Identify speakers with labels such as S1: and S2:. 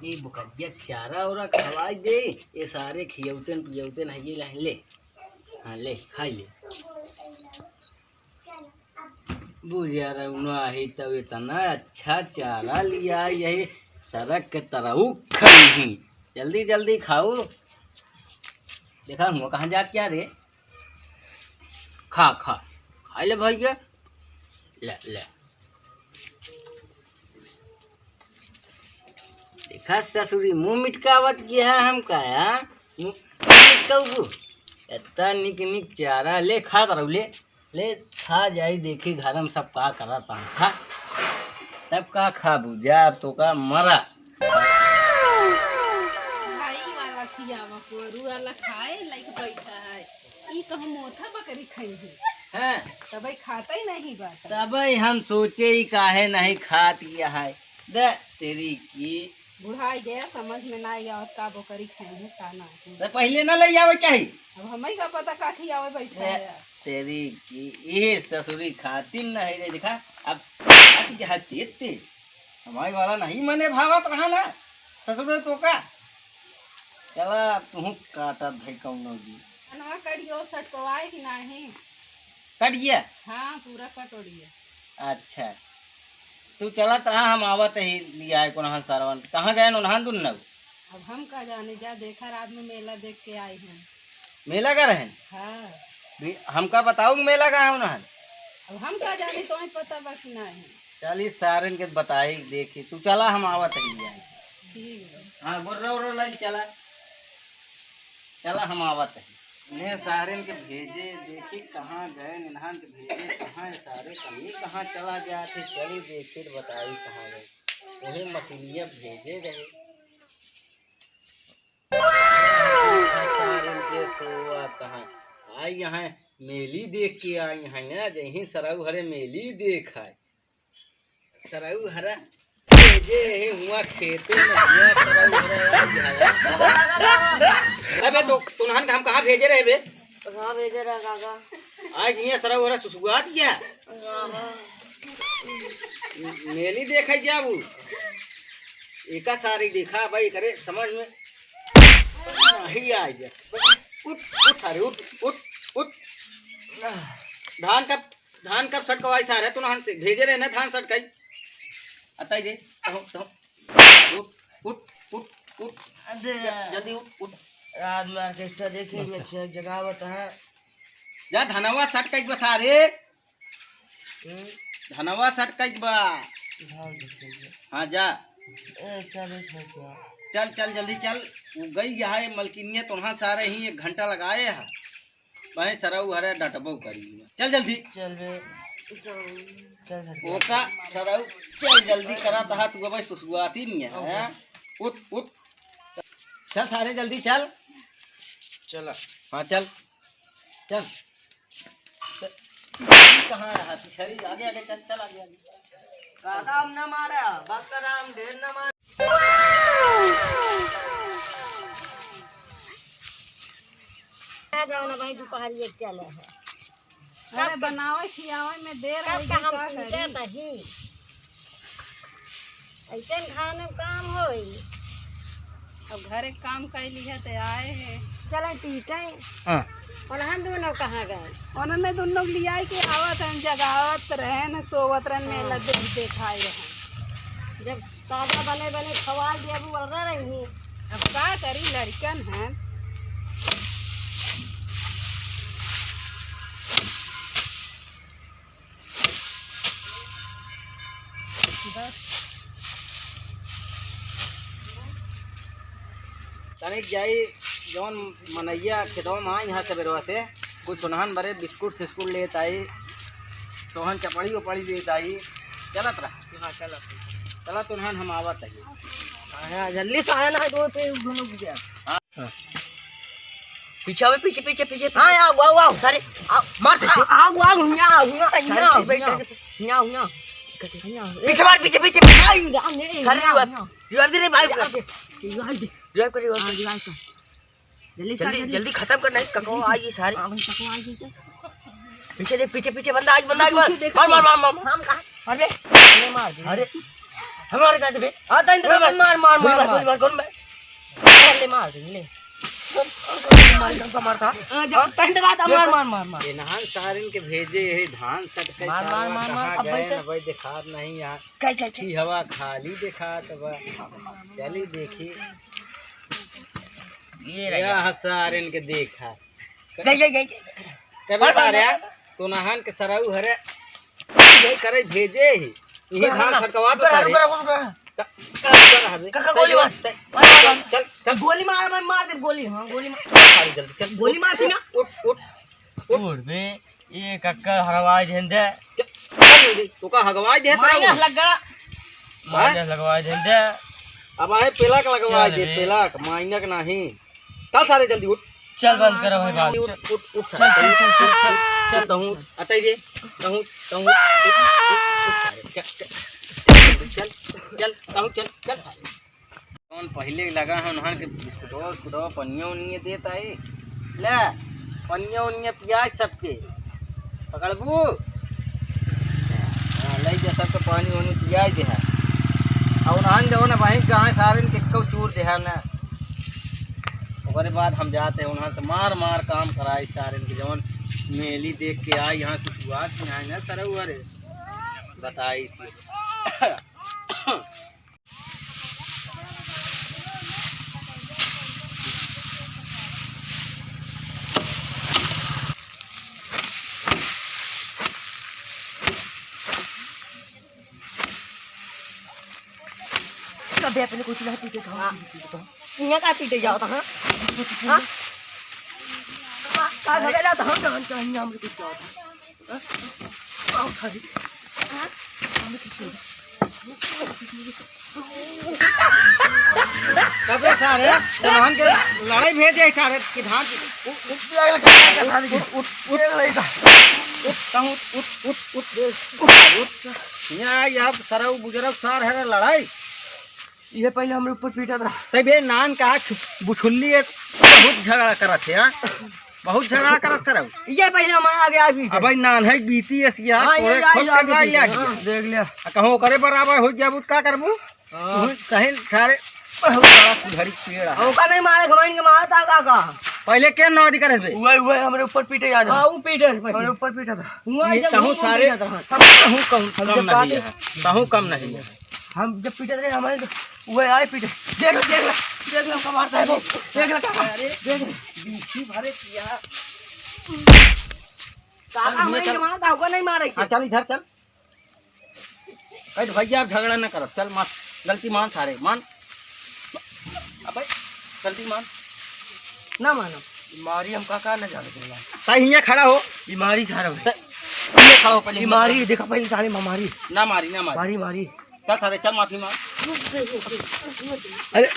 S1: ये बुकरिया चारा और खवाई दे। ये सारे खियौतन पियौतन है, ये ले। हाँ ले खाई ले। बुझा रहा है तब इतना अच्छा चारा लिया, यही सड़क के तरह खाई। जल्दी जल्दी खाओ। देखा हुआ कहाँ जात क्या रे? खा खा खा ले भैया, ले ले। देखा ससुरी मुँह मिटकावत किया है हम का मुँह मिटकाऊ। इतना निक निक चारा ले खा करो, ले ले खा जाई। देखी घर में सब का करा खा, तब का खा बुझा। अब तो का मरा
S2: वाला खाए लाइक बैठा है। ई कहूं मोथा बकरी खाई है
S1: हैं,
S2: तब खाता ही नहीं बात।
S1: तब हम सोचे ही काहे नहीं खात किया है। दे तेरी की
S2: बुढ़ाई गया, समझ में ना आया और का बकरी खाई है का ना।
S1: तो पहले ना ले आवे चाहिए।
S2: अब हमें का पता का खियावे बैठा है।
S1: तेरी की ये ससुरी खाती नहीं रे। देखा अब खाती हमारी वाला नहीं मने भावत रहा ना ससुर तो का। चला तू काटा भाई कौन जी
S2: अनवा कड़ियो सटकवाए कि नहीं?
S1: कट गया।
S2: हाँ पूरा कटोड़िया।
S1: अच्छा तू चलत रहा, हम आवत ही लिया है कोनहन सरवन। कहाँ गए नोनहन दुन?
S2: अब हम का जाने, जा देखा रात में मेला देख के आए हैं।
S1: मेला का रहन?
S2: हाँ
S1: हमका बताओ मेला का है उन्हन।
S2: अब हम का जाने, तो पता बा कि नहीं।
S1: चल सारन के बताई देखी। तू चला हम आवत ही लिया।
S2: ठीक है।
S1: हाँ गुर्रा उर्रा लाइन चला चला हम आवत है। ने सारन के भेजे देखी कहाँ गए, निन्हान के भेजे कहाँ सारे कहीं कहाँ चला जाते। चली देखी बताई कहाँ गए। वही मछलियाँ भेजे रहे सारन के। सोआ कहाँ आई, यहाँ मेली देख के आई है ना। जही सराऊ हरे मेली देख आए। सराऊ हरा भेजे हुआ खेते में अबे तो तुनहन का हम कहाँ भेजे रहे बे?
S3: कहाँ भेजे रहा काका?
S1: आज यहाँ सरा हो रहा सुसुगात गया मेली देखा जाबू। एका सारी देखा भाई करे समझ में नहीं आ गया। उठ उठ सारे उठ उठ उठ। धान कब सटकवाई सारे तुनहन से भेजे रहे ना धान सटकाई। अताई दे तो उठ उठ उठ उठ जल्दी उठ उठ।
S3: रात में ऑर्केस्ट्रा देखे में जगावत है।
S1: जा धनवा सट कई सारे धनवा सट कई बा। हाँ जा चल चल जल्दी चल। गई है मलकिनिया तो वहाँ सारे ही 1 घंटा लगाए है। वही सरऊ हरे डटबो करी। चल जल्दी
S3: चल बे चल
S1: ओका सरऊ चल जल्दी करा था। तू अब सुसुआती नहीं है। उठ उठ चल सारे जल्दी चल।
S3: चला
S1: हाँ चल चल। कहाँ है पिछड़ी? आगे आगे चल चल आगे आगे।
S3: काका हम न मारा भक्कर हम ढेर न मारा। जाओ ना भाई दोपहर ये चले है।
S2: अरे बनावे खियावे में देर है
S3: कब हम पूछे नहीं ऐसे खाने में काम होई।
S2: अब घरे काम कैली है तो आए हैं।
S3: चलो ठीक है।
S1: हाँ
S3: और हम दोनों कहाँ गए?
S2: उन्होंने दोनों लिया के आवत हैं, जगावत रहे न सोवत रहे मेला देखाए रहे।
S3: जब ताजा बने बने खवा दिया वो बढ़ रही।
S2: अब का करी, लड़कन हैं। बस
S1: तनिक जाई जौन मनैया खेतवा में यहाँ सवेरवा से कुछ सुनहन भरे बिस्कुट सिस्कुट लेत आई। सोहन चपड़ी उपड़ी लेत आई। चलत रहा। हाँ चलत चला तुनहन हम आवत है।
S3: जल्दी से आया ना दो पे दोनों गया।
S1: हाँ
S3: पीछे आवे पीछे पीछे पीछे। हाँ आओ आओ आओ सारे आओ मार से आओ आओ न्या बेटा न्या पीछे मार पीछे पीछे सारे यू आर रे भाई ड्राइव करियो। जल्दी जल्दी खत्म करना है। कको आएगी सारी पीछे देख पीछे पीछे बंदा आज मार मार मार हम कहां? अरे मार अरे हमारे साथ बे आता है तो मार मार मार मार कौन ले मार दे ले मार मारता तंग लगाता मार मार मार मार
S1: ये नहान सारिन के भेजे है धान सटके
S3: मार, मार, मार, मार, अब
S1: गए
S3: बैठे।
S1: न भाई दिखा नहीं यहाँ
S3: काय
S1: की हवा खाली दिखा तब चली देखी
S3: ये
S1: यह सारिन के देखा
S3: गई
S1: कभी सारे तो नहान के सराऊ हरे यही करे भेजे ही यही धान सटकवा तो सारे
S3: काका गोली मार
S1: चल चल
S3: गोली मार मार दे गोली हां गोली मार
S1: सारी जल्दी चल
S3: गोली मारती ना
S1: उठ उठ
S3: उड़ बे ये काका हरवाई झंडे
S1: चल तू का हगवाई दे
S3: माइनस लग गया माइनस लगवाई झंडे
S1: अब आए पेला का लगवाई दे पेला माइनक नहीं चल सारे जल्दी उठ
S3: चल बंद करो भाई बात
S1: उठ उठ उठ
S3: चल चल चल चल चल
S1: चल तहूँ अतई दे तहूँ तहूँ चल चल तहूँ चल चल कौन पहले लगा है उन्हान के बिस्कुटवा पनिया उनिया देता है ले पनिया उनिया प्याज सबके पकड़बू ले जा सबके पानी उनी प्याज दे है और उन्हान जो ना वहीं कहाँ सारे किक्को चूर दे है ना ओकरे बाद हम जाते हैं वहाँ से मार मार काम कराए सारे के जवन मेली देख के आए यहाँ से शुरुआत में आए ना सर अरे बताई
S3: कभी अपने कुछ ना पीटे था यहाँ का पीटे जाओ था हाँ हाँ का लगा जाता हम जान का यहाँ हमरे कुछ जाओ था हाँ आओ खाली हाँ हमरे कुछ
S1: कबे सारे धान के लड़ाई भेजे सारे कि धान यहाँ सरऊ बुजुर्ग सार है लड़ाई
S3: ये पहले हमरे ऊपर पीटा था
S1: तबे नान कहा बुछुल्ली बहुत झगड़ा करत है हाँ? बहुत झगड़ा करत सरऊ
S3: ये पहले हम आगे आ भी
S1: अब भाई नान है बीती एसिया
S3: हाँ,
S1: तोरे
S3: ये
S1: खुद
S3: आई
S1: के गाय आ
S3: हाँ, देख लिया
S1: कहूँ करे बराबर हो जाबू का करबू कहीं सारे बहुत बड़ा सुधरी पेड़ है
S3: ओका नहीं मारे घमाइन के मारा था काका
S1: पहले क्या नौदी करे थे
S3: वही हमरे ऊपर पीटे याद हां वो पीटे हमरे ऊपर पीटा था
S1: कहूँ सारे कहूँ कम नहीं है कहूँ कम नहीं है
S3: हम जब पीटे थे हमारे वो आए पीटे देख लो का मारता है वो देख लो काका देख बीची भरे किया काका हमें के मारता होगा नहीं मारे
S1: हाँ चल इधर चल कह भैया आप झगड़ा न करब चल मान गलती मान सारे मान अब गलती मान
S3: ना मानो बीमारी हम काका न जानते हैं
S1: सही यहाँ खड़ा हो
S3: बीमारी झाड़ा
S1: ये खड़ा हो पहले
S3: बीमारी देखा पहले सारी बीमारी
S1: ना मारी ना मारी
S3: मारी
S1: चल सारे चल माफी मांग
S3: अरे